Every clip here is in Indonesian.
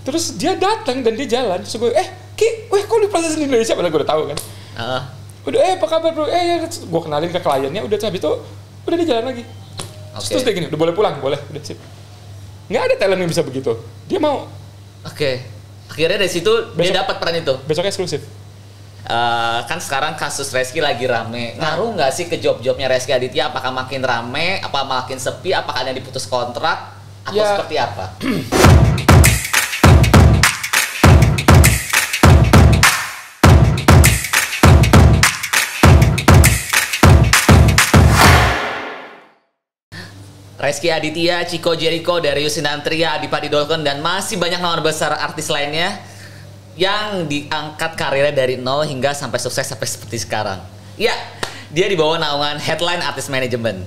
Terus dia datang dan dia jalan. Terus gue, Ki, kok lu proses di Indonesia? Padahal gue udah tahu kan. Udah, apa kabar bro? Ya, gue kenalin ke kliennya. Udah, habis itu udah dia jalan lagi. Terus dia gini, udah boleh pulang? Boleh, udah sip. Nggak ada talent yang bisa begitu. Dia mau. Akhirnya dari situ dia dapat peran itu. Besoknya eksklusif. Kan sekarang kasus Rezky lagi rame. Ngaruh nggak sih ke job-jobnya Rezky Aditya? Apakah makin rame? Apa makin sepi? Apakah ada yang diputus kontrak? Atau seperti apa? Rezky Aditya, Chico Jericho, Darius Sinantria, Adipati Dolken, dan masih banyak nama besar artis lainnya yang diangkat karirnya dari nol hingga sampai sukses sampai seperti sekarang. Ya, dia dibawa naungan Headline Artist Management.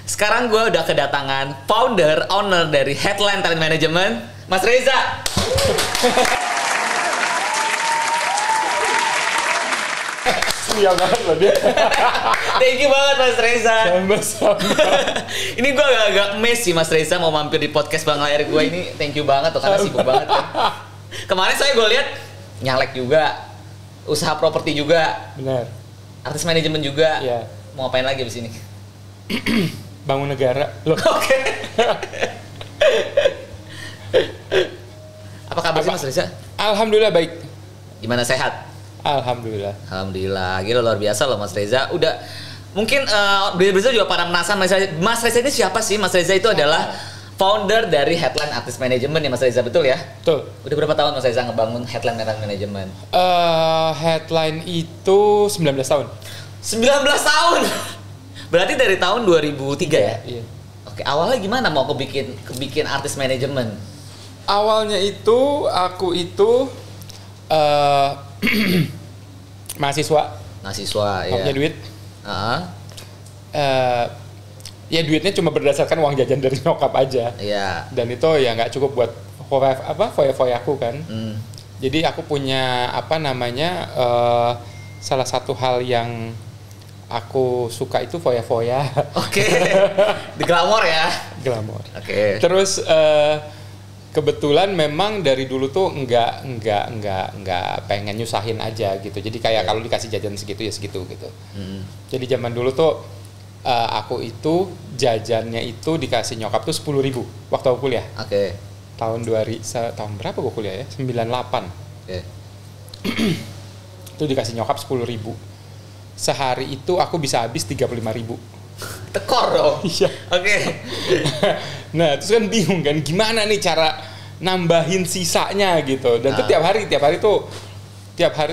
Sekarang gue udah kedatangan founder, owner dari Headline Talent Management, Mas Reza. Iya banget loh dia. Thank you banget Mas Reza. Sama-sama. Ini gue agak mes sih Mas Reza mau mampir di podcast Bang Layar gue ini. Thank you banget tuh karena sibuk banget kan. Kemarin saya gue lihat nyalek juga, usaha properti juga. Benar. Artis manajemen juga. Iya. Mau ngapain lagi abis ini? Bangun negara. Loh. Oke. Apa kabar sih Mas Reza? Alhamdulillah baik. Gimana, sehat? Alhamdulillah. Alhamdulillah. Gila luar biasa loh Mas Reza. Udah mungkin Reza juga pada penasaran Mas Reza ini siapa sih? Mas Reza itu adalah founder dari Headline Artist Management ya Mas Reza, betul ya? Betul. Udah berapa tahun Mas Reza ngebangun Headline Management? Headline itu 19 tahun. 19 tahun? Berarti dari tahun 2003 ya? Iya. Oke, awalnya gimana mau kebikin artist management? Awalnya itu aku itu mahasiswa ya. punya duit. Ya duitnya cuma berdasarkan uang jajan dari nyokap aja. Iya. Dan itu ya nggak cukup buat foya-foya aku kan. Jadi aku punya salah satu hal yang aku suka itu foya-foya. Oke. Di glamor ya. Glamor. Oke. Terus kebetulan memang dari dulu tuh nggak pengen nyusahin aja gitu. Jadi kayak kalau dikasih jajan segitu ya segitu gitu. Jadi zaman dulu tuh aku itu jajannya itu dikasih nyokap tuh 10.000 waktu aku kuliah. Oke. Tahun berapa gue kuliah ya? 98. Oke. Itu dikasih nyokap 10.000. Sehari itu aku bisa habis 35.000. Tekor dong. Iya. Oke. Nah, terus kan bingung kan gimana nih cara nambahin sisanya gitu. Dan itu tiap hari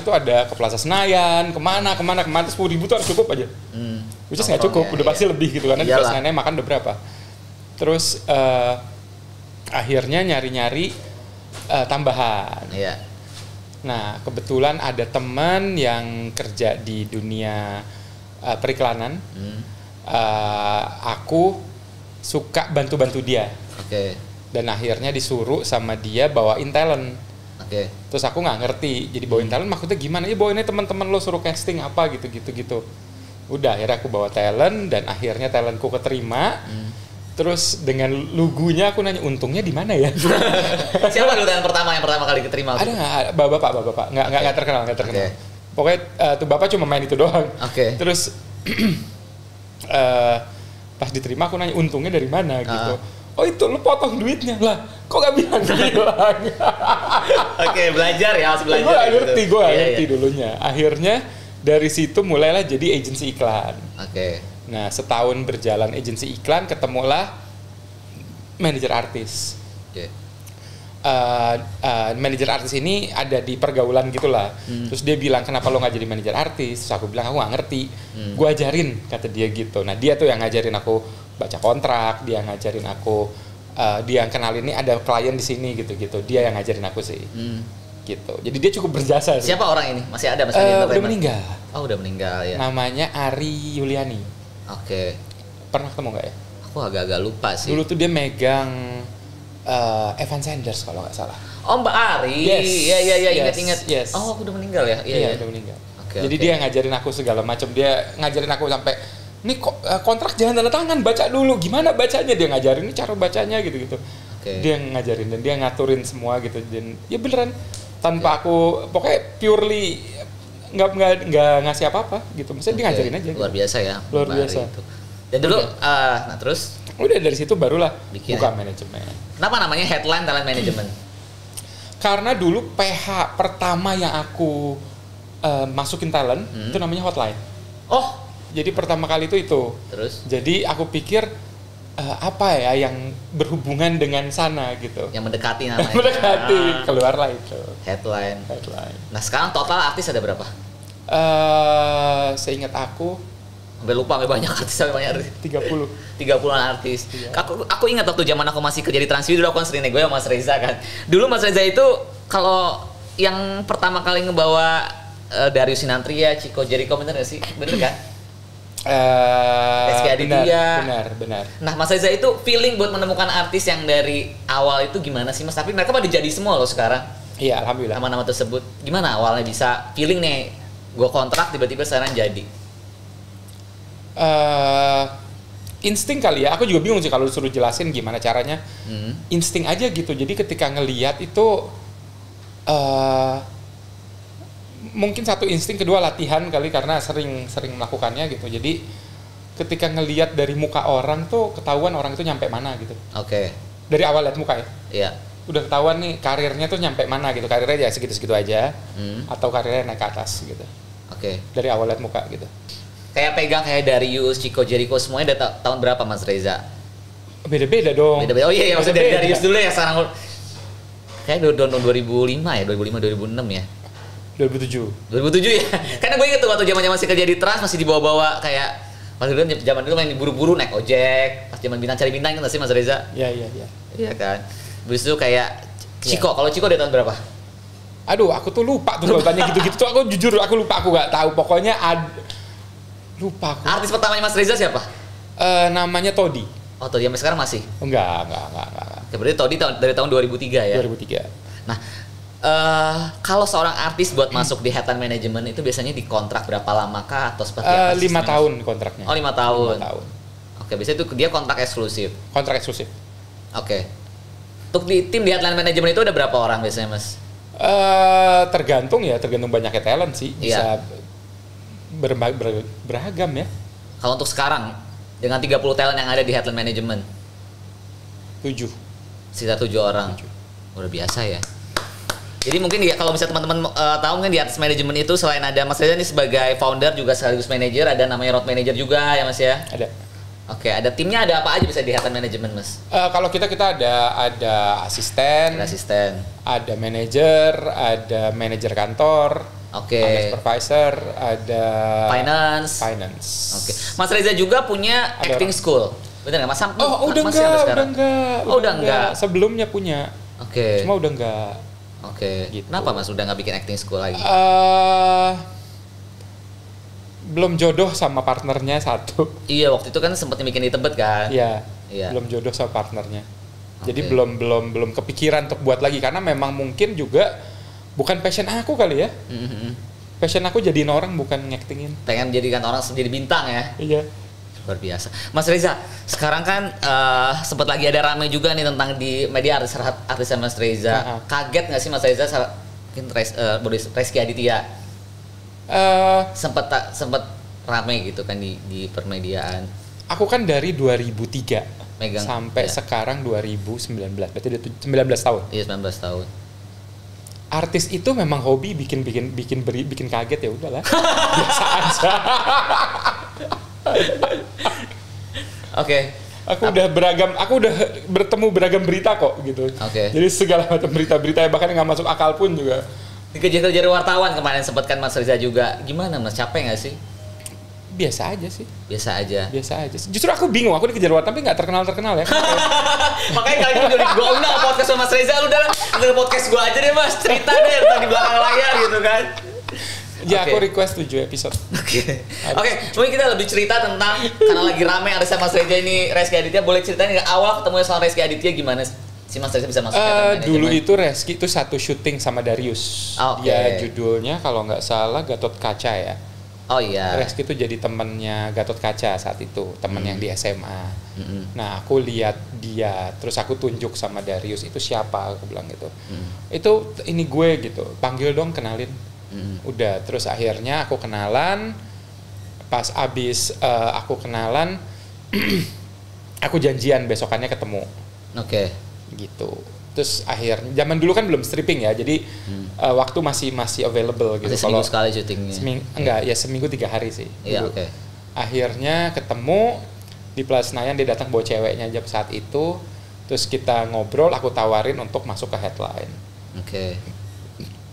tuh ada ke Plaza Senayan, kemana 10.000 tuh harus cukup aja. Which is nggak cukup, udah pasti lebih gitu karena di Plaza Senayan makan udah berapa. Terus akhirnya nyari-nyari tambahan. Iya. Nah, kebetulan ada teman yang kerja di dunia periklanan. Aku suka bantu-bantu dia. Oke. Dan akhirnya disuruh sama dia bawain talent. Oke. Terus aku nggak ngerti. Jadi bawain talent maksudnya gimana? Ya bawainnya teman-teman lo suruh casting apa gitu. Udah akhirnya aku bawa talent dan akhirnya talentku keterima. Terus dengan lugunya aku nanya untungnya di mana ya? Siapa dulu talent pertama yang pertama kali keterima? Ada nggak? Bapak. Nggak terkenal. Okay. Pokoknya tuh bapak cuma main itu doang. Oke. Terus pas diterima aku nanya untungnya dari mana gitu. Oh itu lu potong duitnya lah. Kok gak bilang? Oke, belajar ya, harus belajar. Gue ngerti dulunya. Akhirnya dari situ mulailah jadi agensi iklan. Oke. Nah setahun berjalan agensi iklan ketemulah manajer artis. Oke. Manajer artis ini ada di pergaulan gitulah. Terus dia bilang kenapa lo nggak jadi manajer artis? Terus aku bilang aku nggak ngerti. Gue ajarin kata dia gitu. Nah dia tuh yang ngajarin aku baca kontrak, dia ngajarin aku, dia yang kenalin ini ada klien di sini gitu. Dia yang ngajarin aku sih. Gitu. Jadi dia cukup berjasa sih. Siapa orang ini? Masih ada udah meninggal. Oh udah meninggal ya. Namanya Ari Yuliani. Oke. Pernah ketemu nggak ya? Aku agak-agak lupa sih. Dulu tuh dia megang Evan Sanders kalau nggak salah. Oh Mbak Ari, iya ingat-ingat. Yes. Oh aku udah meninggal ya? Iya udah meninggal. Oke. Jadi dia ngajarin aku segala macam. Dia ngajarin aku sampai nih kontrak jangan tanda tangan, baca dulu. Gimana bacanya? Dia ngajarin ini cara bacanya gitu. Oke. Dia yang ngajarin dan dia ngaturin semua gitu, dan ya beneran tanpa aku pokoknya purely nggak ngasih apa-apa gitu, maksudnya dia ngajarin aja. Luar gitu. biasa ya. Luar Mari biasa. itu. Dan dulu, nah terus Udah dari situ barulah bikin buka manajemen. kenapa namanya Headline Talent Management? Karena dulu PH pertama yang aku masukin talent itu namanya Hotline. Oh, Jadi pertama kali itu. terus Jadi aku pikir apa ya yang berhubungan dengan sana gitu. yang mendekati namanya. Mendekati, keluarlah itu. Headline. Headline. Nah sekarang total artis ada berapa? Seingat aku Sampai lupa, sampai banyak artis, sampai banyak artis. 30. 30-an artis. Iya. Aku ingat waktu zaman aku masih kerja di Transvi dulu aku kan sering nego sama Mas Reza kan. Dulu Mas Reza itu kalau yang pertama kali ngebawa Darius Sinantria, Chico Jericho, bener gak sih? Bener kan? Rizky Aditya. Benar. Nah Mas Reza itu feeling buat menemukan artis yang dari awal itu gimana sih Mas? Tapi mereka pada jadi semua loh sekarang. Iya, alhamdulillah. Nama-nama tersebut. Gimana awalnya bisa feeling nih, gue kontrak tiba-tiba sekarang jadi? Insting kali ya. Aku juga bingung sih kalau disuruh jelasin gimana caranya. Insting aja gitu. Jadi ketika ngelihat itu mungkin satu insting, kedua latihan kali karena sering melakukannya gitu. Jadi ketika ngelihat dari muka orang tuh ketahuan orang itu nyampe mana gitu. Oke. Dari awal lihat muka ya. Iya. Udah ketahuan nih karirnya tuh nyampe mana gitu. Karirnya ya segitu-segitu aja atau karirnya naik ke atas gitu. Oke. Dari awal lihat muka gitu. Kayak pegang kayak Darius, Chico Jericho semuanya udah tahun berapa Mas Reza? Beda-beda dong. Beda-beda. Oh iya, maksudnya dari Beda-beda. Darius dulu ya sekarang. Kayak tahun 2005 ya, 2005 2006 ya. 2007. 2007 ya. Karena gue inget tuh waktu zaman masih kerja di Trans masih dibawa-bawa kayak pas dulu zaman dulu main buru-buru naik ojek, pas zaman bintang cari bintang kan sih Mas Reza? Iya. Iya kan. Habis itu kayak Chico, kalau Chico dari tahun berapa? Aduh, aku tuh lupa tuh kalau tanya gitu-gitu tuh, aku jujur aku lupa, aku nggak tahu. Pokoknya lupa aku. Artis pertamanya Mas Reza siapa? Namanya Todi. Oh, Todi sampai sekarang masih. Enggak. Oke, berarti Todi dari tahun 2003 ya. 2003. Nah, kalau seorang artis buat masuk di Headline Management itu biasanya dikontrak berapa lama kah atau seperti apa? 5 tahun kontraknya. Oh, 5 tahun. 5 tahun. Oke, biasanya itu dia kontrak eksklusif. Kontrak eksklusif. Oke. Untuk di tim di Headline Management itu ada berapa orang biasanya, Mas? Tergantung banyaknya talent sih. Bisa beragam ya. Kalau untuk sekarang dengan 30 talent yang ada di Headline Management 7. sisa 7 orang. Udah biasa ya. Jadi mungkin ya, kalau misalnya teman-teman tahu mungkin di atas manajemen itu selain ada Mas Reza ini sebagai founder juga sekaligus manager, ada namanya road manager juga ya Mas ya. Ada. Oke, ada timnya, ada apa aja bisa di Headline Management Mas? Kalau kita ada asisten, Ada asisten. ada manajer kantor, Oke. ada supervisor, ada Finance. Oke. Mas Reza juga punya Ada acting school. Bener nggak Mas? Oh, udah Masih sampai sekarang? enggak. Oh, udah enggak. Sebelumnya punya. Oke. Cuma udah enggak. Oke. Gitu. Kenapa Mas udah nggak bikin acting school lagi? Belum jodoh sama partnernya satu. Iya, waktu itu kan sempat bikin di Tebet kan? Iya. Iya. Belum jodoh sama partnernya. Jadi Oke. belum kepikiran untuk buat lagi karena memang mungkin juga bukan passion aku kali ya. Passion aku jadiin orang bukan ngaktingin. Pengen jadikan orang jadi bintang ya? Iya. Luar biasa. Mas Reza, sekarang kan sempat lagi ada rame juga nih tentang di media artis Mas Reza. Kaget nggak sih Mas Reza mungkin Rizky Aditya sempat rame gitu kan di permediaan. Aku kan dari 2003 Megang, sampai ya. sekarang 2019. Berarti udah 19 tahun. Iya, 19 tahun. Artis itu memang hobi bikin kaget, ya udahlah. Biasa aja. Oke. Aku udah bertemu beragam berita kok gitu. Oke. Jadi segala macam berita-berita bahkan nggak masuk akal pun juga. Dikejar-kejar wartawan kemarin sempat kan Mas Reza juga. Gimana Mas, capek nggak sih? Biasa aja sih. Biasa aja. Justru aku bingung, aku dikejar wartawan tapi nggak terkenal ya. Makanya kali ini gue undang podcast sama Mas Reza, udah dengerin podcast gue aja deh Mas, cerita deh tentang di belakang layar gitu kan. Ya, Oke. aku request 7 episode. Oke, mungkin kita lebih cerita tentang karena lagi rame ada sama Mas Reza ini, Rizky Aditya. Boleh ceritain nggak awal ketemu sama Rizky Aditya gimana si Mas Reza bisa masuk ke Dulu itu Rizky itu satu syuting sama Darius. Oke. Ya judulnya kalau nggak salah Gatot Kaca ya. Oh iya. Reski tuh jadi temennya Gatot Kaca saat itu, temen yang di SMA. Nah aku lihat dia, terus aku tunjuk sama Darius itu siapa, aku bilang gitu. Itu ini gue gitu, panggil dong, kenalin. Udah, terus akhirnya aku kenalan. Pas abis aku kenalan, aku janjian besokannya ketemu. Oke. Gitu. Terus akhirnya, zaman dulu kan belum stripping ya, jadi waktu masih available gitu. Masih seminggu sekali syutingnya? Enggak, ya seminggu 3 hari sih. Iya, oke. Akhirnya ketemu di Plaza Senayan, dia datang bawa ceweknya aja saat itu. Terus kita ngobrol, aku tawarin untuk masuk ke headline. Oke.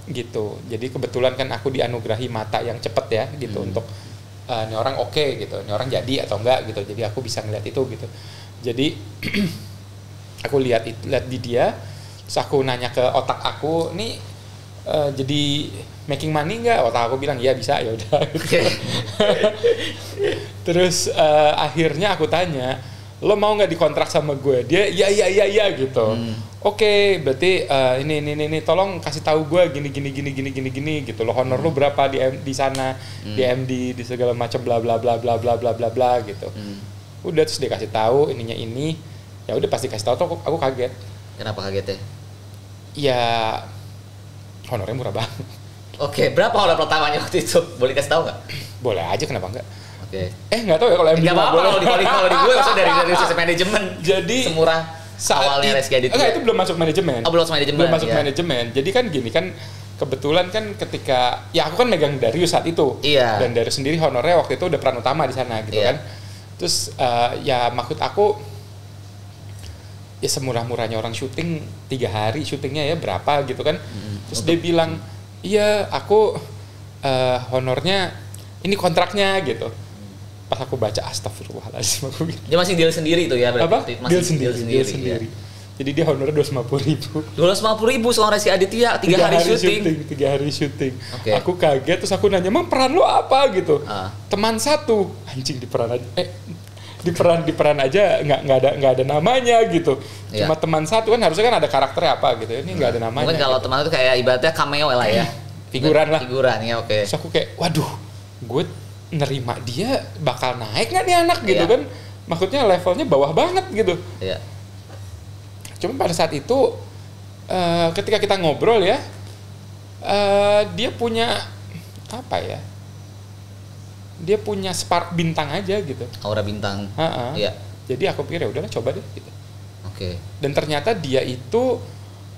Gitu. Jadi kebetulan kan aku dianugerahi mata yang cepet ya gitu untuk ini orang oke gitu, ini orang jadi atau enggak gitu. Jadi aku bisa ngeliat itu gitu. Jadi aku lihat di dia, terus aku nanya ke otak aku, nih jadi making money nggak? Otak aku bilang iya bisa, ya udah. Gitu. Terus akhirnya aku tanya, lo mau nggak dikontrak sama gue? Dia iya gitu. Oke, berarti ini tolong kasih tahu gue gini gitu. Lo honor lo berapa di sana, di MD, di segala macam bla bla bla bla bla bla bla bla gitu. Udah, terus dia kasih tahu ininya ini. Ya udah pasti kasih tahu tuh aku kaget. Kenapa kagetnya? Ya honornya murah banget. Oke, berapa honor pertamanya waktu itu? Boleh kasih tahu nggak? Boleh aja, kenapa enggak? Oke. Nggak tahu ya kalau MD nggak boleh. Kalau di gue maksudnya dari sisi manajemen. Jadi semurah awalnya Reski Aditya. Enggak, itu belum masuk manajemen. Oh, belum masuk manajemen. Belum masuk manajemen. Jadi kan gini kan, kebetulan kan ketika ya aku kan megang Darius saat itu. Iya. Dan Darius sendiri honornya waktu itu udah peran utama di sana gitu kan. Terus ya maksud aku ya semurah-murahnya orang syuting 3 hari syutingnya ya berapa gitu kan. Terus dia bilang, iya aku honornya ini kontraknya gitu. Pas aku baca astagfirullahaladzim, aku bilang. Dia masih deal sendiri tuh ya berarti? Apa? Masih Deal sendiri. Ya. Jadi dia honornya 250.000. 250.000 seorang Reski Aditya 3 hari syuting. 3 hari syuting. Okay. Aku kaget, terus aku nanya, "Mang, peran lo apa?" gitu. Teman satu. Anjing, di peran aja nggak ada namanya gitu. Cuma teman satu kan harusnya kan ada karakternya apa gitu. Ini nggak ada namanya. Mungkin kalau gitu. teman itu kayak ibaratnya cameo lah ya. Figuran lah. Figuran ya, oke. Terus aku kayak, waduh, gue nerima dia bakal naik nggak nih anak gitu kan. Maksudnya levelnya bawah banget gitu. Iya. Cuma pada saat itu ketika kita ngobrol ya, dia punya apa ya? Dia punya spark bintang aja gitu. Aura bintang. Iya. Jadi aku pikir ya udahlah coba deh gitu. Oke. Dan ternyata dia itu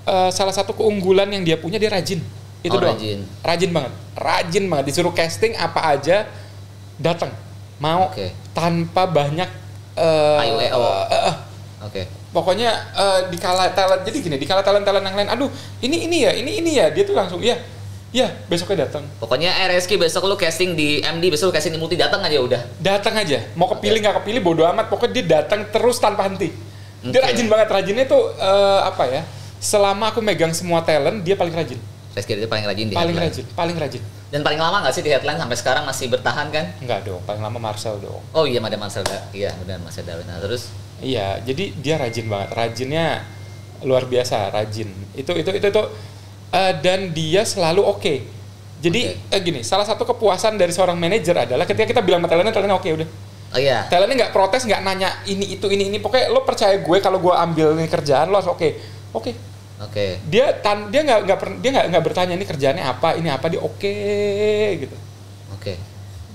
salah satu keunggulan yang dia punya, dia rajin. Itu doang. Rajin banget. Disuruh casting apa aja datang. Mau tanpa banyak Oke. Pokoknya di kala talent, jadi gini, di kala talent yang lain, aduh ini ya, dia tuh langsung ya besoknya datang. Pokoknya Reski besok lu casting di MD, besok lu casting di Multi, datang aja udah. Datang aja, mau kepilih nggak kepilih bodo amat, pokoknya dia datang terus tanpa henti. Dia rajin banget, rajinnya tuh apa ya? Selama aku megang semua talent, dia paling rajin. Reski dia paling rajin di paling rajin. Dan paling lama nggak sih di headline sampai sekarang masih bertahan kan? Enggak dong, paling lama Marcel dong. Oh iya, ada Marcel, iya benar Marcel Darwin. Nah, terus? Iya, jadi dia rajin banget, rajinnya luar biasa, rajin. Itu dan dia selalu oke. Jadi gini, salah satu kepuasan dari seorang manajer adalah ketika kita bilang sama talentnya oke udah. Oh iya. Talentnya nggak protes, nggak nanya ini. Pokoknya lo percaya gue kalau gue ambil nih kerjaan lo harus oke. Dia nggak bertanya ini kerjaannya apa, ini apa, dia oke gitu.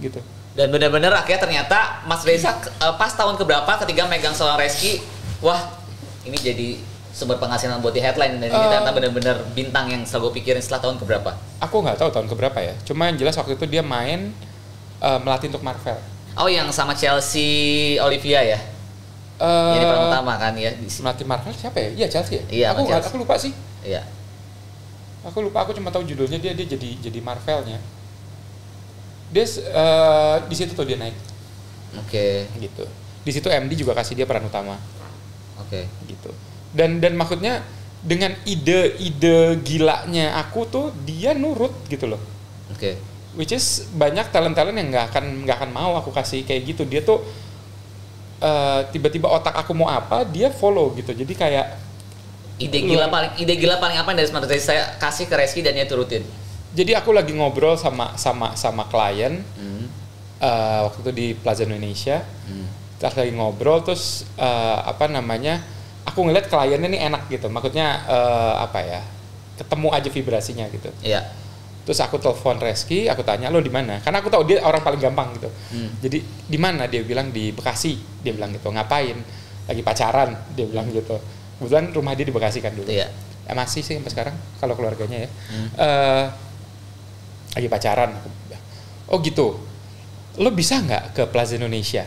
Gitu. Dan benar-benar akhirnya ternyata Mas Reza pas tahun keberapa ketika megang seorang Reski, wah ini jadi sumber penghasilan buat di headline, dan ini ternyata benar-benar bintang yang selalu gue pikirin setelah tahun keberapa? Aku nggak tahu tahun keberapa ya. Cuma yang jelas waktu itu dia main melatih untuk Marvel. Oh, yang sama Chelsea Olivia ya? Jadi peran utama kan ya? Melatih Marvel siapa ya? Iya Chelsea ya? Iya, aku lupa sih. Iya. Aku lupa, aku cuma tahu judulnya, dia jadi Marvelnya. Dia di situ tuh dia naik. Gitu. Di situ MD juga kasih dia peran utama. Gitu. Dan maksudnya dengan ide-ide gilanya aku tuh dia nurut gitu loh. Which is banyak talent-talent yang nggak akan mau aku kasih kayak gitu. Dia tuh tiba-tiba otak aku mau apa, dia follow gitu. Jadi kayak ide gila paling apa yang dari Smart Reski saya kasih ke Reski dan dia turutin. Jadi aku lagi ngobrol sama klien, waktu itu di Plaza Indonesia. Terus lagi ngobrol, terus aku ngeliat kliennya nih enak gitu, maksudnya ketemu aja vibrasinya gitu. Iya. Terus aku telepon Reski, aku tanya lo di mana, karena aku tahu dia orang paling gampang gitu. Jadi di mana, dia bilang di Bekasi, dia bilang gitu. Ngapain? Lagi pacaran, dia bilang gitu. Kebetulan rumah dia di Bekasi kan dulu. Iya. Ya masih sih sampai sekarang kalau keluarganya ya. Lagi pacaran. Oh gitu. Lo bisa nggak ke Plaza Indonesia?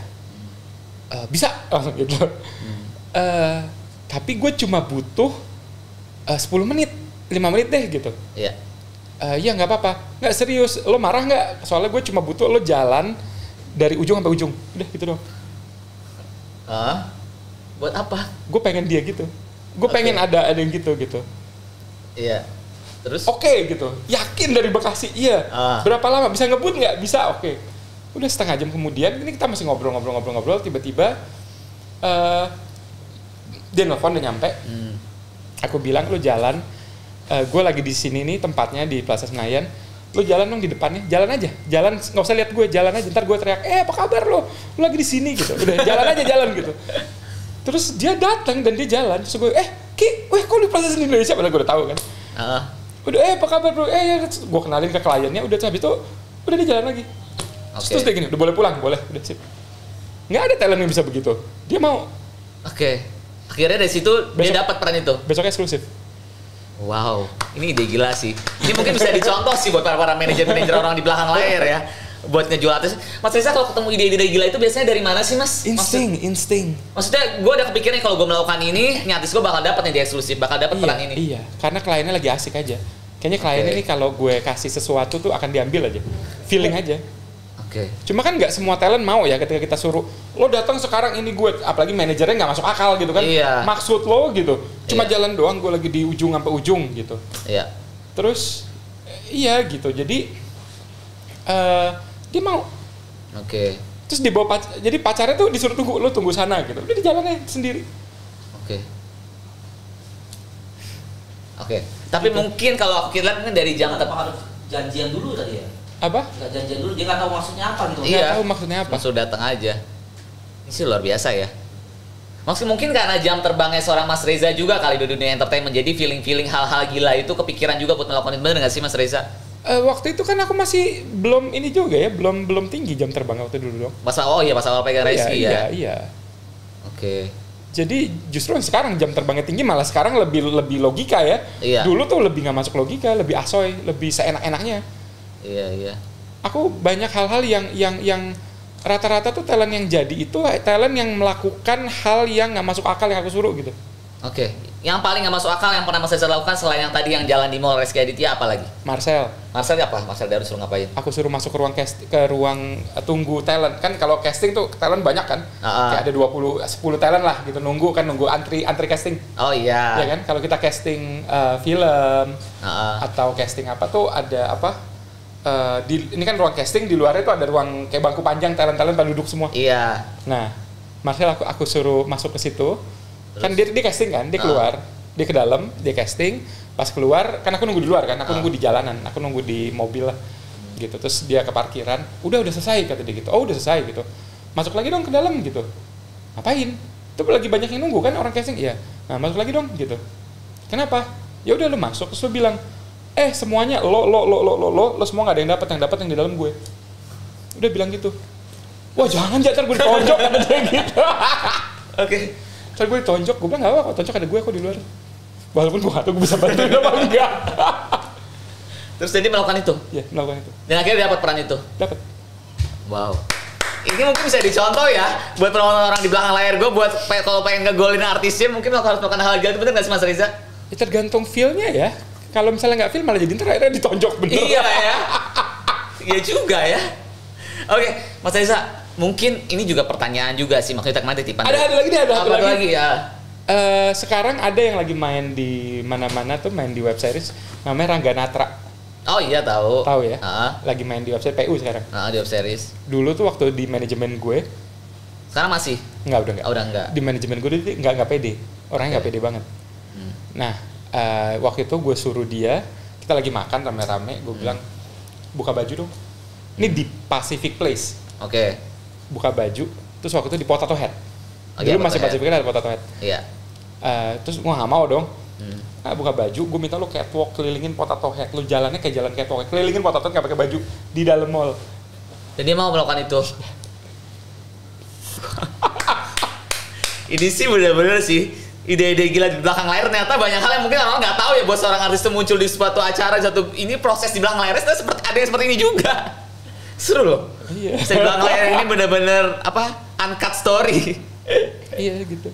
Bisa langsung gitu. Tapi gue cuma butuh 10 menit, 5 menit deh gitu. Iya. Iya nggak apa-apa, nggak serius. Lo marah nggak? Soalnya gue cuma butuh lo jalan dari ujung sampai ujung, udah gitu doang. Buat apa? Gue pengen dia gitu. Gue pengen ada yang gitu. Iya. Terus? Oke, gitu. Yakin dari Bekasi? Iya. Berapa lama? Bisa ngebut nggak? Bisa. Oke. Udah setengah jam kemudian, ini kita masih ngobrol. Tiba-tiba dia nelfon, udah nyampe. Aku bilang lo jalan. Gue lagi di sini nih tempatnya di Plaza Senayan. Lo jalan dong di depannya, jalan aja, nggak usah lihat gue, jalan aja. Ntar gue teriak, apa kabar lo lagi di sini gitu. Udah jalan gitu. Terus dia datang dan dia jalan. Terus gue, kok di Plaza Senayan Indonesia? Padahal gue udah tahu kan. Udah, apa kabar bro? Ya, gue kenalin ke kliennya. Udah habis itu, udah dia jalan lagi. Terus dia gini, udah boleh pulang, boleh, udah sip. Nggak ada talent yang bisa begitu. Dia mau. Akhirnya dari situ dia dapat peran itu. Besok eksklusif. Wow, ini ide gila sih. Ini mungkin bisa dicontoh sih buat para manajer-manajer orang di belakang layar ya. Buat ngejual artis. Mas Reza kalau ketemu ide-ide gila itu biasanya dari mana sih mas? Insting. Maksudnya gue ada kepikiran kalau gue melakukan ini, artis gue bakal dapat nih di eksklusif, bakal dapat peran ini. Iya, karena kliennya lagi asik aja. Kayaknya kliennya ini kalau gue kasih sesuatu tuh akan diambil aja. Feeling aja. Cuma kan nggak semua talent mau ya ketika kita suruh lo datang sekarang ini gue, apalagi manajernya nggak masuk akal gitu kan. Iya. Maksud lo gitu, cuma jalan doang, gue lagi di ujung sampai ujung gitu. Iya. Terus iya gitu, jadi dia mau. Terus dibawa jadi pacarnya tuh disuruh tunggu, lo tunggu sana gitu, udah di jalannya sendiri. Tapi gitu. Mungkin kalau aku lihat kan dari jam harus janjian dulu tadi ya. Apa? Nggak janjian dulu, dia nggak tahu maksudnya apa gitu. Nggak tahu maksudnya apa. Langsung datang aja. Ini sih luar biasa ya. Maksudnya mungkin karena jam terbangnya seorang Mas Reza juga kali di dunia entertainment, jadi feeling hal-hal gila itu kepikiran juga buat melakukan itu, bener nggak sih Mas Reza? Waktu itu kan aku masih belum ini juga ya, belum tinggi jam terbang waktu dulu dong. Pas awal pegang Reski ya. Iya. Jadi justru sekarang jam terbangnya tinggi, malah sekarang lebih logika ya. Iya. Dulu tuh lebih nggak masuk logika, lebih asoy, lebih seenak-enaknya. Iya. Aku banyak hal-hal yang rata-rata tuh talent yang jadi itu talent yang melakukan hal yang nggak masuk akal yang aku suruh gitu. Yang paling nggak masuk akal yang pernah Mas Reza lakukan selain yang tadi yang jalan di mall Reski Aditya apa lagi? Marcel apa? Marcel Darus suruh ngapain? Aku suruh masuk ke ruang tunggu talent. Kan kalau casting tuh talent banyak kan. Kayak ada 10 talent lah gitu, nunggu antri casting. Oh iya. Ya kan, kalau kita casting film atau casting apa tuh ada apa? Ini kan ruang casting, di luarnya tuh ada ruang kayak bangku panjang, talent pada duduk semua. Iya. Nah, Marcel aku suruh masuk ke situ. Terus? Kan dia casting kan, dia keluar, dia ke dalam, dia casting, pas keluar, kan aku nunggu di luar kan, aku nunggu di jalanan, aku nunggu di mobil lah, gitu. Terus dia ke parkiran, udah selesai kata dia gitu. Oh udah selesai gitu, masuk lagi dong ke dalam gitu. Ngapain? Itu lagi banyak yang nunggu kan orang casting, iya. Nah masuk lagi dong gitu. Kenapa? Ya udah lu masuk, terus lu bilang, semuanya lo semua nggak ada yang dapat yang di dalam gue. Udah bilang gitu. Wah jangan ntar gue ditonjok kata dia gitu. Ntar gue ditonjok, gue bilang nggak apa-apa, tonjok ada gue kok di luar. Walaupun gue nggak tahu gue bisa bantuin apa enggak. Terus jadi melakukan itu? Iya, melakukan itu. Dan akhirnya dapat peran itu? Dapat. Wow. Ini mungkin bisa dicontoh ya buat penonton orang di belakang layar gue, buat kalau pengen ngegolin artisnya mungkin harus melakukan hal gila itu, bener nggak sih Mas Reza? Ya tergantung feel-nya ya. Kalau misalnya nggak feel malah jadi ntar akhirnya ditonjok bener. Iya ya. Iya juga ya. Oke, Mas Reza. Mungkin ini juga pertanyaan juga sih, maksudnya kemana titipan. Ada lagi ya. Sekarang ada yang lagi main di mana-mana tuh, main di web series namanya Rangga Natra. Oh iya tahu. Tahu ya? Lagi main di website PU sekarang. Di web series. Dulu tuh waktu di manajemen gue. Sekarang masih? Udah enggak. Udah enggak. Di manajemen gue itu enggak pede. Orangnya enggak pede banget. Nah, waktu itu gue suruh dia, kita lagi makan rame-rame, gue bilang buka baju dong. Ini di Pacific Place. Oke. buka baju, terus waktu itu di Potato Head. Oh, iya, Dulu masih Potato Head. Pacific ada Potato Head. Iya. Terus gue nggak mau dong. Hmm. Buka baju, gue minta lu catwalk kelilingin Potato Head. Lu jalannya kayak jalan catwalk, kelilingin Potato Head nggak pakai baju di dalam mall. Dan dia mau melakukan itu. Ini sih bener-bener sih ide-ide gila di belakang layar. Ternyata banyak hal yang mungkin orang nggak tahu ya, buat seorang artis itu muncul di suatu acara, ini proses di belakang layar seperti ada yang seperti ini juga. Seru loh. Iya. Di belakang layar ini bener-bener uncut story. Iya gitu.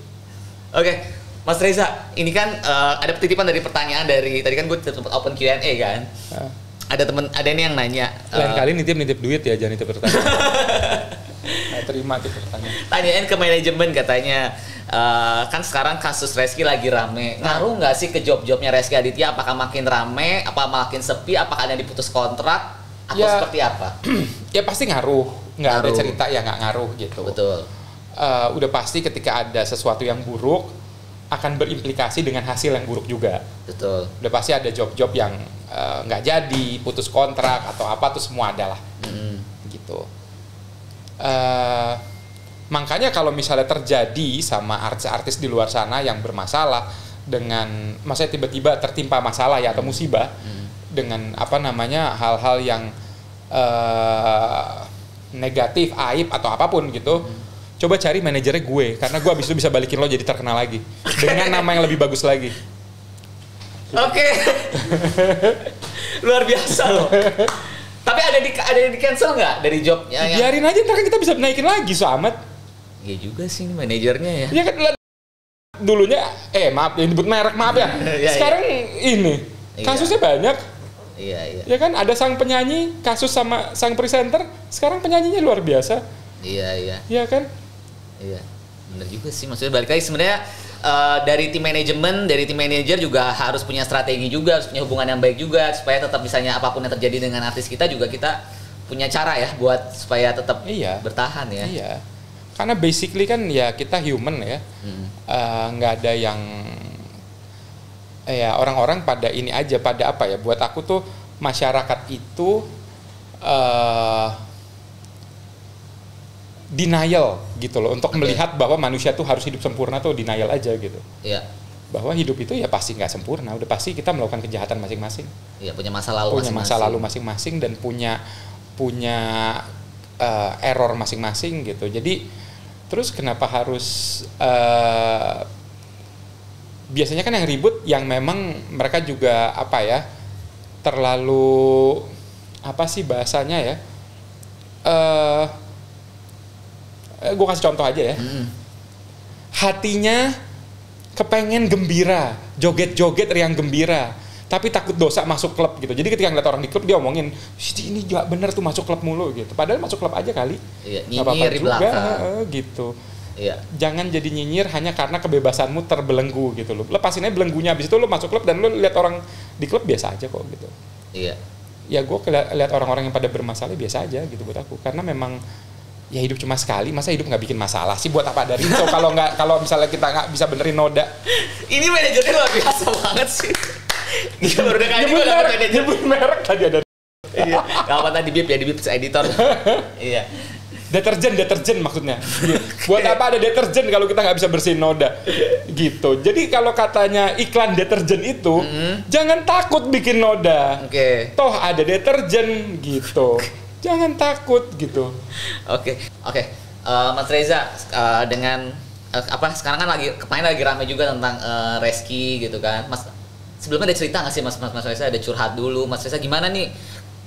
Oke, Mas Reza, ini kan ada titipan dari pertanyaan dari tadi kan gue sempat open Q&A kan. Ada nih yang nanya. Lain kali nitip duit ya, jangan nitip pertanyaan. Terima titip pertanyaan. Tanyain ke manajemen katanya. Kan sekarang kasus Reski lagi rame. Ngaruh nggak sih ke job-jobnya Reski Aditya? Apakah makin rame? Apa makin sepi? Apakah ada yang diputus kontrak? Atau seperti apa? Ya pasti ngaruh. Nggak ada Ngaruh. cerita ya nggak ngaruh gitu. Betul. Udah pasti ketika ada sesuatu yang buruk akan berimplikasi dengan hasil yang buruk juga. Betul. Udah pasti ada job-job yang nggak jadi, putus kontrak atau apa tuh semua ada lah. Gitu. Makanya kalau misalnya terjadi sama artis-artis di luar sana yang bermasalah dengan, maksudnya tiba-tiba tertimpa masalah ya atau musibah dengan apa namanya hal-hal yang negatif, aib atau apapun gitu, coba cari manajernya gue, karena gue abis itu bisa balikin lo jadi terkenal lagi dengan nama yang lebih bagus lagi. Oke. Luar biasa loh. Tapi ada yang di cancel nggak dari jobnya? Biarin aja, ntar kan kita bisa naikin lagi, so amat. Iya juga sih ini manajernya ya. Ya kan dulunya, maaf ya nyebut merek, maaf ya. Iya, Sekarang ini kasusnya banyak. Iya. Ya kan ada sang penyanyi kasus sama sang presenter, sekarang penyanyinya luar biasa. Iya. Ya kan? Iya. Bener juga sih, maksudnya balik lagi sebenarnya dari tim manajemen, dari tim manajer juga harus punya strategi juga, harus punya hubungan yang baik juga supaya tetap misalnya apapun yang terjadi dengan artis kita juga kita punya cara ya buat supaya tetap bertahan ya. Iya. Karena basically kan ya kita human ya. Nggak ada yang orang-orang pada ini aja, pada apa ya, buat aku tuh masyarakat itu denial gitu loh, untuk melihat bahwa manusia tuh harus hidup sempurna tuh denial aja gitu. Iya. Bahwa hidup itu ya pasti nggak sempurna, udah pasti kita melakukan kejahatan masing-masing. Iya, punya masa lalu masing-masing dan punya error masing-masing gitu. Jadi terus kenapa harus biasanya kan yang ribut yang memang mereka juga apa ya, terlalu apa sih bahasanya ya, gue kasih contoh aja ya. Hatinya kepengen gembira, joget-joget riang gembira, tapi takut dosa masuk klub gitu. Jadi ketika ngeliat orang di klub dia omongin, ini gak bener tuh masuk klub mulu gitu. Padahal masuk klub aja kali. Iya, nggak apa-apa nyinyir di juga belakang. gitu. Iya. Jangan jadi nyinyir hanya karena kebebasanmu terbelenggu gitu loh. Lepasin aja belenggunya, abis itu lo masuk klub dan lo lihat orang di klub biasa aja kok gitu. Iya. Ya gue lihat orang-orang yang pada bermasalah biasa aja gitu buat aku. Karena memang ya hidup cuma sekali, masa hidup nggak bikin masalah sih, buat apa ada Rinso kalau misalnya kita nggak bisa benerin noda. Ini manajernya luar biasa banget sih. Gila, udah kali gue dapet manajer. Nyebut merek tadi ada. Iya. Gak apa tadi bip editor. Iya. Deterjen maksudnya. Buat apa ada deterjen kalau kita nggak bisa bersihin noda gitu. Jadi kalau katanya iklan deterjen itu jangan takut bikin noda. Oke. Toh ada deterjen gitu. Jangan takut gitu. Oke. Mas Reza, dengan sekarang kan kemarin lagi rame juga tentang Reski gitu kan. Mas, sebelumnya ada cerita nggak sih Mas Reza, ada curhat dulu. Mas Reza gimana nih?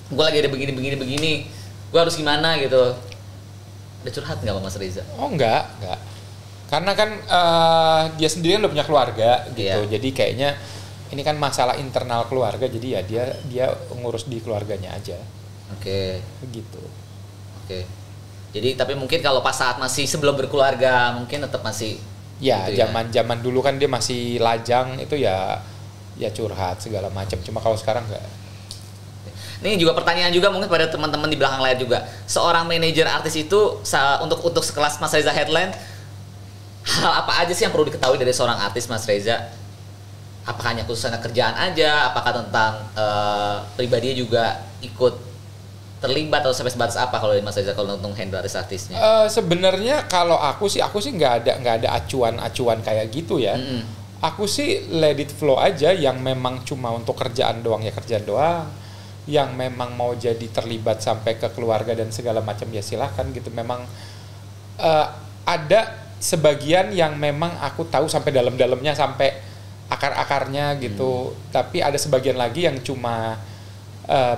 Gue lagi ada begini. Gue harus gimana gitu? Ada curhat nggak Mas Reza? Oh enggak. Karena kan dia sendiri udah punya keluarga gitu. Iya. Jadi kayaknya ini kan masalah internal keluarga, jadi ya dia ngurus di keluarganya aja. Oke. Begitu. Oke. Jadi tapi mungkin kalau pas saat masih sebelum berkeluarga mungkin tetap masih ya gitu zaman dulu kan dia masih lajang itu ya curhat segala macam. Cuma kalau sekarang enggak. Ini juga pertanyaan juga mungkin pada teman-teman di belakang layar juga. Seorang manajer artis itu untuk sekelas Mas Reza Headland, hal apa aja sih yang perlu diketahui dari seorang artis Mas Reza? Apakah hanya khususnya kerjaan aja? Apakah tentang pribadinya juga ikut terlibat atau sampai sebatas apa kalau Mas Reza kalau untuk handle artis-artisnya? Sebenarnya kalau aku sih nggak ada acuan kayak gitu ya. Aku sih let it flow aja, yang memang cuma untuk kerjaan doang ya kerjaan doang, yang memang mau jadi terlibat sampai ke keluarga dan segala macam ya silahkan gitu. Memang ada sebagian yang memang aku tahu sampai dalam-dalamnya, sampai akar-akarnya gitu, tapi ada sebagian lagi yang cuma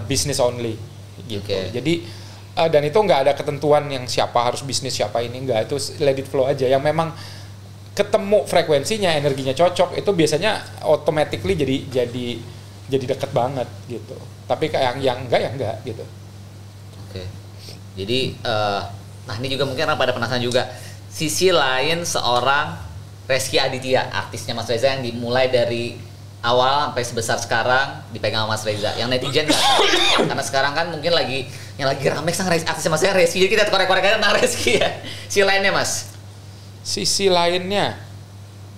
business only gitu. Jadi dan itu nggak ada ketentuan yang siapa harus bisnis siapa ini, nggak, itu let it flow aja. Yang memang ketemu frekuensinya, energinya cocok, itu biasanya automatically jadi deket banget gitu. Tapi kayak yang enggak gitu. Oke. Jadi nah ini juga mungkin orang pada penasaran juga sisi lain seorang Rezky Aditya, artisnya Mas Reza yang dimulai dari awal sampai sebesar sekarang dipegang sama Mas Reza. Yang netizen nggak tahu. Karena sekarang kan mungkin yang lagi rame sang artisnya Mas Reza Rezky. Jadi kita korek-korek aja tentang Rezky ya. Sisi lainnya Mas. Sisi lainnya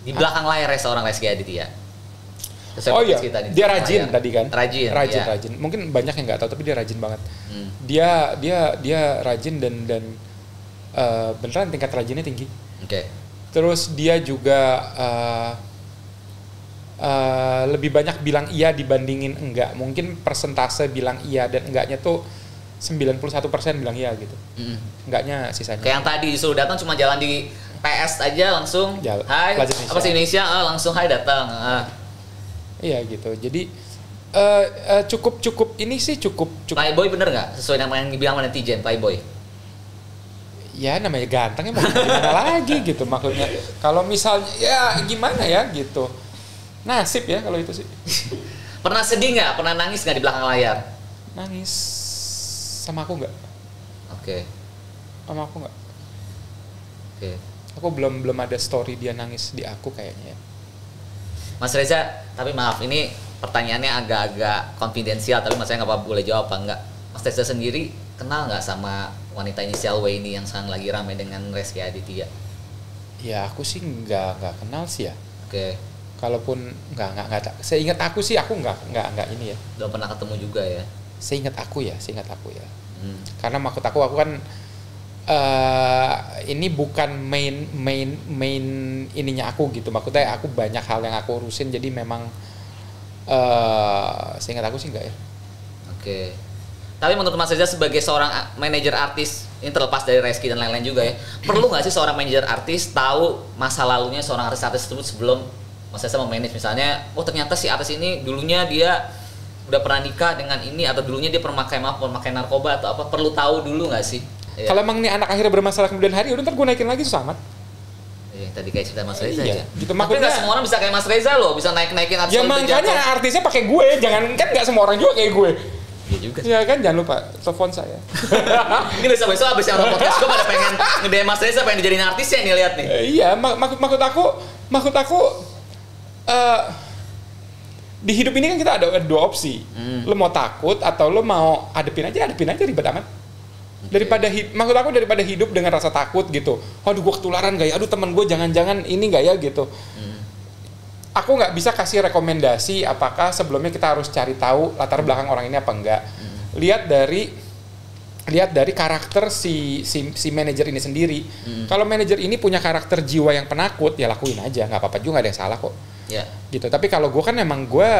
Di belakang layar seorang Rezky Aditya. Oh iya, dia rajin tadi kan? Rajin. Mungkin banyak yang nggak tahu, tapi dia rajin banget. Dia rajin dan beneran tingkat rajinnya tinggi. Oke. Terus dia juga lebih banyak bilang iya dibandingin enggak. Mungkin persentase bilang iya dan enggaknya tuh 91% bilang iya gitu. Enggaknya sisanya. Kayak yang tadi disuruh datang cuma jalan di PS aja langsung hai apa sih Indonesia langsung hai datang. Iya gitu. Jadi cukup ini sih cukup. Playboy bener nggak sesuai nama yang dibilang netizen Playboy? Ya namanya ganteng ya mau gimana lagi gitu maksudnya. Kalau misalnya ya gimana ya gitu. Nasib ya kalau itu sih. Pernah sedih nggak? Pernah nangis nggak di belakang layar? Nangis sama aku nggak? Oke. Sama aku nggak? Oke. Aku belum ada story dia nangis di aku kayaknya ya. Mas Reza, tapi maaf ini pertanyaannya agak-agak konfidensial, tapi Mas Reza nggak apa boleh jawab apa enggak. Mas Reza sendiri kenal nggak sama wanita inisial W ini yang sekarang lagi ramai dengan Rezky Aditya? Ya aku sih nggak kenal sih ya. Oke. Kalaupun nggak. Seingat aku sih aku nggak ini ya. Belum pernah ketemu juga ya? Seingat aku ya. Karena maksud aku kan ini bukan main ininya aku gitu. Maksudnya aku banyak hal yang aku urusin, jadi memang seingat aku sih enggak ya. Oke. Tapi menurut Mas Reza sebagai seorang manajer artis, ini terlepas dari Rezky dan lain-lain juga ya, perlu nggak sih seorang manajer artis tahu masa lalunya seorang artis-artis tersebut sebelum Mas Reza memanage? Misalnya, oh ternyata si artis ini dulunya dia udah pernah nikah dengan ini, atau dulunya dia pernah pakai narkoba atau apa, perlu tahu dulu nggak sih? Ya. Kalau emang nih anak akhirnya bermasalah kemudian hari, udah ntar gue naikin lagi susah amat. Iya, tadi kayak cerita Mas Reza ya. Gitu, tapi nggak semua orang bisa kayak Mas Reza loh, bisa naikin artis. Ya makanya artisnya pakai gue, jangan kan nggak semua orang juga kayak gue. Iya juga. Ya kan jangan lupa telepon saya. Ini besok abis yang podcast gue pada pengen nge-DM Mas Reza pengen dijadiin artisnya nih lihat nih. Iya, maksud aku di hidup ini kan kita ada dua opsi. Lo mau takut atau lo mau hadepin aja ribet amat. Daripada hidup dengan rasa takut gitu. Aduh gue ketularan gak ya? Aduh temen gue jangan-jangan ini gak ya gitu. Aku nggak bisa kasih rekomendasi apakah sebelumnya kita harus cari tahu latar belakang orang ini apa enggak. Lihat dari karakter si manajer ini sendiri. Kalau manajer ini punya karakter jiwa yang penakut, ya lakuin aja, nggak apa-apa juga, nggak ada yang salah kok. Yeah. Gitu. Tapi kalau gue kan emang gue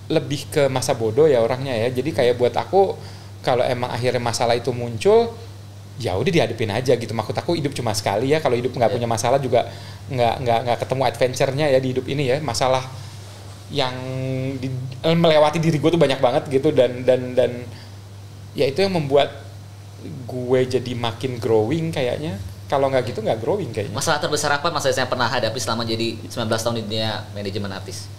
lebih ke masa bodoh ya orangnya ya. Jadi kayak buat aku kalau emang akhirnya masalah itu muncul, ya udah dihadapin aja gitu. Maksud aku hidup cuma sekali ya. Kalau hidup nggak punya masalah juga nggak ketemu adventure-nya ya di hidup ini ya. Masalah yang melewati diri gue tuh banyak banget gitu dan ya itu yang membuat gue jadi makin growing kayaknya. Kalau nggak gitu nggak growing kayaknya. Masalah terbesar apa Mas Reza yang pernah hadapi selama jadi 19 tahun di dunia manajemen artis?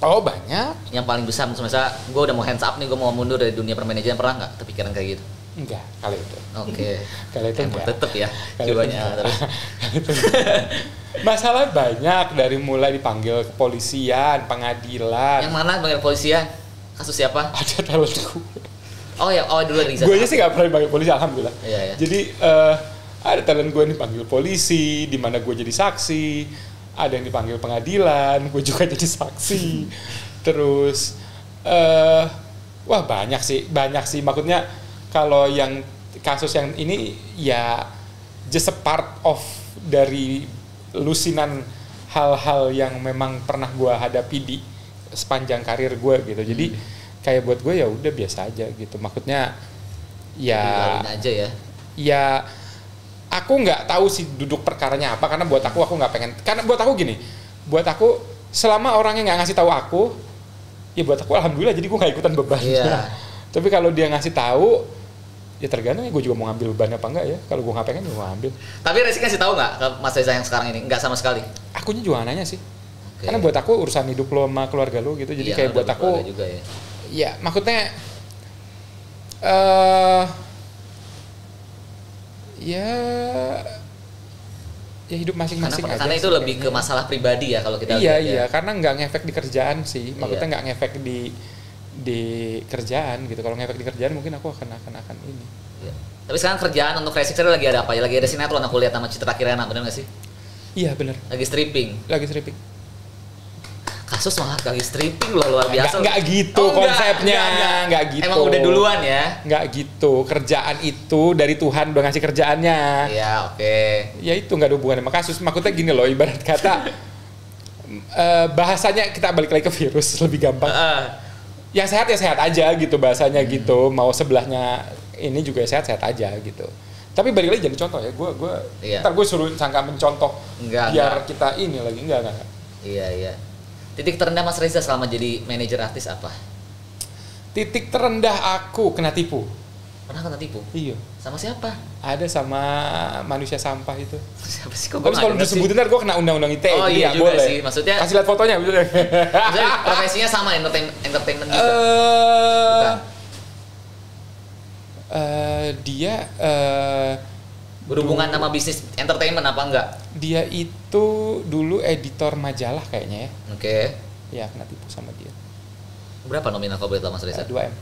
Oh banyak. Yang paling besar misalnya gue udah mau hands up nih, gue mau mundur dari dunia permanajemen, pernah nggak kepikiran kayak gitu? Enggak, kali itu. Oke. Kali itu enggak. Tetep ya. Jiwanya terus. Masalah banyak, dari mulai dipanggil kepolisian, pengadilan. Yang mana panggil kepolisian? Kasus siapa? Ada talent gue. Oh ya, dulu Riza. Gue aja sih nggak pernah dipanggil polisi, alhamdulillah. Iya. Jadi ada talent gue dipanggil polisi, di mana gue jadi saksi. Ada yang dipanggil pengadilan, gue juga jadi saksi. Terus, wah banyak sih. Maksudnya kalau yang kasus yang ini ya just a part of dari lusinan hal-hal yang memang pernah gue hadapi di sepanjang karir gue gitu. Jadi kayak buat gue ya udah biasa aja gitu. Maksudnya ya Tinggalin aja ya. ya aku nggak tahu sih duduk perkaranya apa, karena buat aku nggak pengen, karena buat aku gini, buat aku selama orangnya nggak ngasih tahu aku, ya buat aku alhamdulillah, jadi gue nggak ikutan beban. Iya. Tapi kalau dia ngasih tahu, ya tergantung ya gue juga mau ngambil beban apa enggak ya. Kalau gue nggak pengen, gue ngambil. Tapi Rizky ngasih tahu nggak ke Mas Reza yang sekarang ini? Nggak sama sekali. Akunya juga nggak nanya sih. Oke. Karena buat aku urusan hidup lo sama keluarga lo gitu. Jadi Iya, kayak udah buat aku, berkeluarga juga ya. ya maksudnya ya hidup masing-masing aja. Karena itu sih lebih ke kayaknya. masalah pribadi ya kalau kita Iya lihat ya. iya, karena nggak ngefek di kerjaan sih. Maksudnya Iya. nggak ngefek di kerjaan gitu. Kalau ngefek di kerjaan mungkin aku akan ini. Iya. Tapi sekarang kerjaan untuk Reza lagi ada apa ya? Lagi ada sinetron aku lihat sama Citra Kirana, bener nggak sih? Iya benar. Lagi stripping. Lagi stripping. Kasus malah lagi stripping loh, luar biasa. Nggak gitu konsepnya, nggak gitu. Emang udah duluan ya? Nggak gitu. Kerjaan itu dari Tuhan udah ngasih kerjaannya. Iya, oke. Ya itu nggak ada hubungan sama kasus. Maksudnya gini loh, ibarat kata bahasanya kita balik lagi ke virus lebih gampang. Yang sehat ya sehat aja gitu bahasanya gitu. Mau sebelahnya ini juga sehat-sehat aja gitu. Tapi balik lagi jadi contoh ya. Gue Iya. ntar gue suruh sangka mencontoh Enggak, biar enggak. kita ini lagi enggak. Iya, iya. Titik terendah Mas Reza selama jadi manajer artis apa? Titik terendah aku kena tipu. Pernah kena tipu? Iya. Sama siapa? Ada sama manusia sampah itu. Siapa sih? Kok Tapi gue kalau disebutin ntar gue kena undang-undang ITE. Oh jadi iya nggak juga boleh. sih. Maksudnya Kasih lihat fotonya. maksudnya profesinya sama entertainment juga. Bukan. Dia Berhubungan sama bisnis entertainment apa enggak? dia itu dulu editor majalah kayaknya ya. Oke. Ya kena tipu sama dia. Berapa nominal kalau boleh tahu Mas Reza? 2M.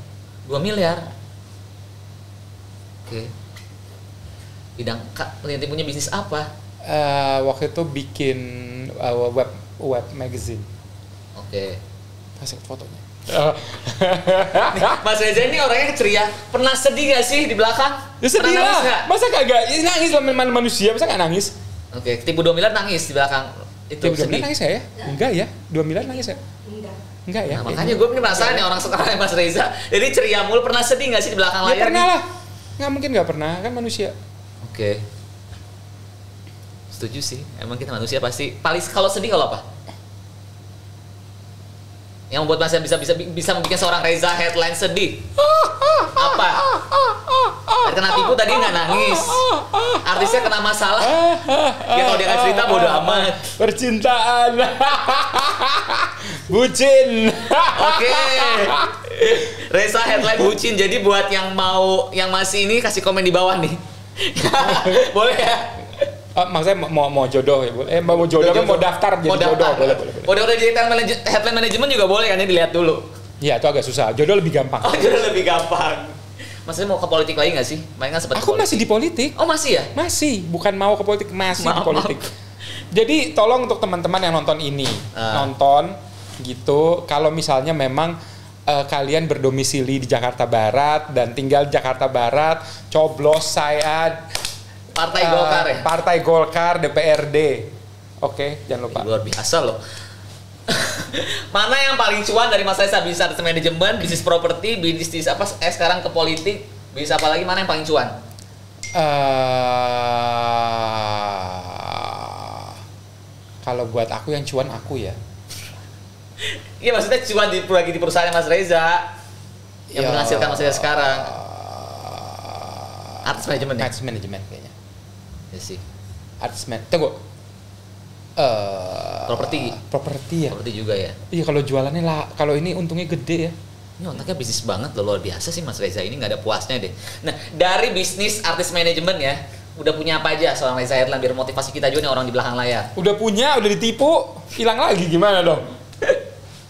2 miliar. Oke. Bidang yang punya bisnis apa? Waktu itu bikin web magazine. Oke. Kasih fotonya. Mas Reza ini orangnya ceria. Pernah sedih gak sih di belakang? Ya sedih Pernah nangis lah. nggak? Masa kagak nangis sama manusia, masa nggak nangis? Oke, tipu 2 miliar nangis di belakang. Itu Tim 2 sedih. miliar nangis ya? Enggak ya? 2 miliar nangis ya? Enggak ya? Nah, makanya gue penasaran nih orang sekarang Mas Reza. Jadi ceria mulu, pernah sedih gak sih di belakang Ya layar? pernah nih? lah. Nggak mungkin nggak pernah, kan manusia. Oke. Setuju sih. Emang kita manusia pasti. Paling kalau sedih kalau apa? Yang membuat Mas bisa membuat seorang Reza headline sedih. Apa? Tadi kena tipu tadi nggak nangis. Artisnya kena masalah. Ya kalau dia nggak cerita bodo amat. Percintaan. Bucin. Oke. Reza headline bucin. Jadi buat yang masih ini kasih komen di bawah nih. Boleh ya? Maksudnya mau jodoh ya? Mau jodoh kan mau daftar jadi jodoh. Boleh. Udah jadi headline manajemen juga boleh kan, ini dilihat dulu. Ya itu agak susah. Jodoh lebih gampang. Oh, jadi lebih gampang. Maksudnya mau ke politik lagi nggak sih? Main kan sempat Aku masih di politik. Oh masih ya? Masih, bukan mau ke politik, masih di Maaf, politik. Jadi tolong untuk teman-teman yang nonton ini, nonton gitu. Kalau misalnya memang kalian berdomisili di Jakarta Barat dan tinggal di Jakarta Barat, coblos saya Partai Golkar ya? Partai Golkar DPRD. Oke, jangan lupa. Luar biasa loh. Mana yang paling cuan dari Mas Reza? Bisa manajemen, bisnis properti, bisnis apa? Sekarang ke politik, bisa apa lagi? Mana yang paling cuan? Kalau buat aku yang cuan aku ya. Iya maksudnya cuan lagi di perusahaan Mas Reza yang Ya. menghasilkan Mas Reza sekarang. Artis manajemen ya? Artis manajemen kayaknya. Ya sih. Artis tunggu. Properti ya. Properti juga ya. Iya kalau jualannya lah, kalau ini untungnya gede ya. Ini otaknya bisnis banget loh, luar biasa sih Mas Reza ini, nggak ada puasnya deh. Nah dari bisnis artis manajemen ya, udah punya apa aja seorang Reza Herlan biar motivasi kita juga nih orang di belakang layar. Udah punya, udah ditipu, hilang lagi gimana dong?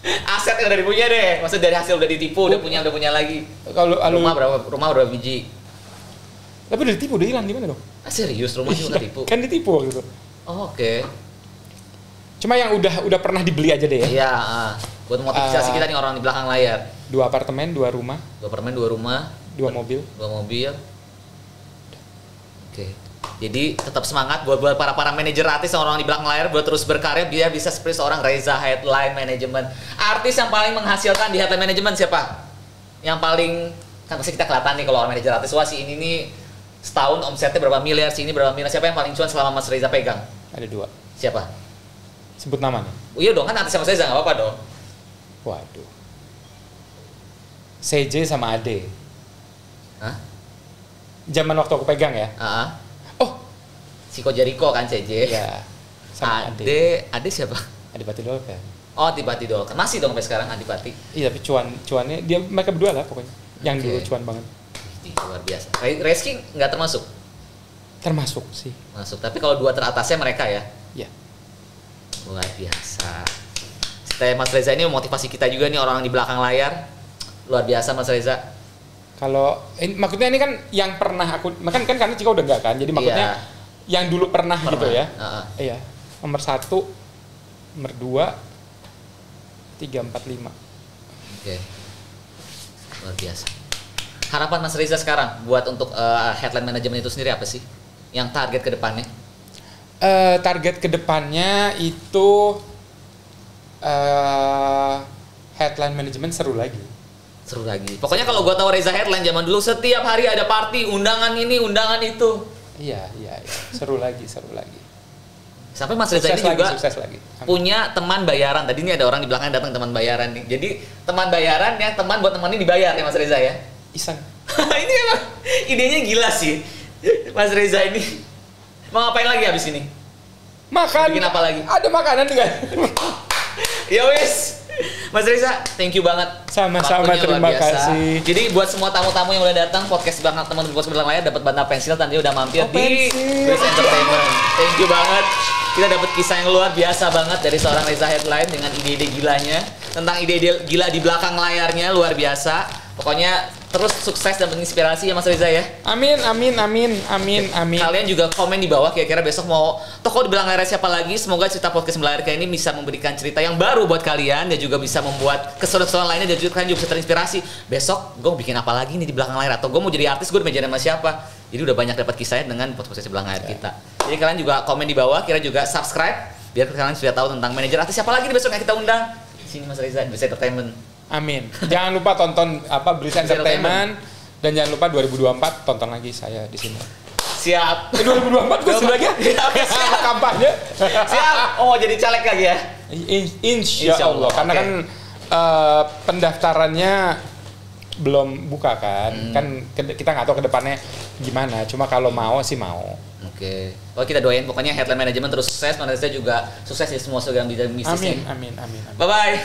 Aset yang udah dipunya deh, maksudnya dari hasil udah ditipu, udah punya lagi. Kalau Rumah berapa biji? tapi udah ditipu, udah hilang gimana dong? Serius rumah juga tipu? Kan ditipu gitu. Oh, oke. Cuma yang udah pernah dibeli aja deh ya. Iya, buat motivasi kita nih orang di belakang layar. 2 apartemen, 2 rumah, 2 apartemen, 2 rumah, 2 mobil. 2 mobil. Oke. Jadi tetap semangat buat para manajer artis orang di belakang layar buat terus berkarya biar bisa seperti seorang Reza Headline Management. Artis yang paling menghasilkan di Headline Management siapa? Yang paling kan pasti kita kelihatan nih kalau orang manajer artis, wah si ini nih setahun omsetnya berapa miliar, si ini berapa miliar. Siapa yang paling cuan selama Mas Reza pegang? Ada 2. Siapa? Sebut nama nih. Oh, iya dong, kan artis sama Mas Reza nggak apa-apa dong. Waduh. CJ sama Ade. Hah? Zaman waktu aku pegang ya. Oh, Chico Jericho kan CJ. iya. Sama Ade. Ade siapa? Adipati Dolken. Oh, Adipati Dolken. Masih dong sampai sekarang Adipati. Iya, tapi cuannya dia mereka berdua lah pokoknya. Yang Oke. dulu cuan banget. Ih, luar biasa. Reski nggak termasuk? Termasuk sih. Masuk. Tapi kalau 2 teratasnya mereka ya. Iya. Luar biasa. Setelah Mas Reza ini memotivasi kita juga nih orang di belakang layar. Luar biasa Mas Reza. Kalau maksudnya ini kan yang pernah aku kan karena Cika udah enggak kan. Jadi maksudnya yang dulu pernah gitu ya. Iya. Nomor 1, nomor 2, 3, 4, 5. Oke. Luar biasa. Harapan Mas Reza sekarang buat untuk Headline Management itu sendiri apa sih? Yang target ke depannya? Target kedepannya itu Headline Management seru lagi. Seru lagi. Pokoknya kalau gua tahu Reza Headline zaman dulu setiap hari ada party, undangan ini, undangan itu. Iya. Seru lagi. Sampai Mas Reza ini juga sukses lagi. Amin. punya teman bayaran. Tadi ini ada orang di belakang datang teman bayaran nih. Jadi teman bayaran ya, teman buat teman ini dibayar ya Mas Reza ya. Iseng. Ini emang idenya gila sih. Mas Reza ini. Mau ngapain lagi habis ini? Makan. Bikin apa lagi? Ada makanan juga. Ya wis. Mas Reza, thank you banget. Sama-sama, Waktunya luar terima biasa. kasih. Jadi buat semua tamu-tamu yang udah datang podcast belakang teman di belakang layar dapat bantal pensil tadi udah mampir di pensil. Best Entertainment. Thank you banget. Kita dapat kisah yang luar biasa banget dari seorang Reza Headline dengan ide-ide gilanya tentang ide-ide gila di belakang layarnya luar biasa. Pokoknya terus sukses dan menginspirasi ya Mas Reza ya. Amin. Kalian juga komen di bawah kira-kira besok mau tokoh di belakang layar siapa lagi. Semoga cerita podcast Sebelah Layar ini bisa memberikan cerita yang baru buat kalian dan juga bisa membuat keseruan-keseruan lainnya dan juga kalian juga bisa terinspirasi. Besok gue mau bikin apa lagi nih di belakang layar atau gue mau jadi artis, gue udah meja sama siapa. Jadi udah banyak dapat kisahnya dengan podcast Sebelah Layar kita. Jadi kalian juga komen di bawah, kira juga subscribe biar kalian sudah tahu tentang manajer artis siapa lagi nih besok yang kita undang. Di sini Mas Reza, Best Entertainment. Amin. Jangan lupa tonton Berita Entertainment dan jangan lupa 2024 tonton lagi saya di sini. Siap. 2024 gue sudah lagi Siap. kampanye. Siap. Oh, jadi caleg lagi ya? Insya Allah. Karena kan pendaftarannya belum buka kan. Kan kita nggak tahu ke depannya gimana. Cuma kalau mau sih mau. Oke. Oh, kita doain pokoknya Headline Management terus sukses, Mas Reza juga sukses di semua segala bidang bisnisnya. Amin. Bye bye.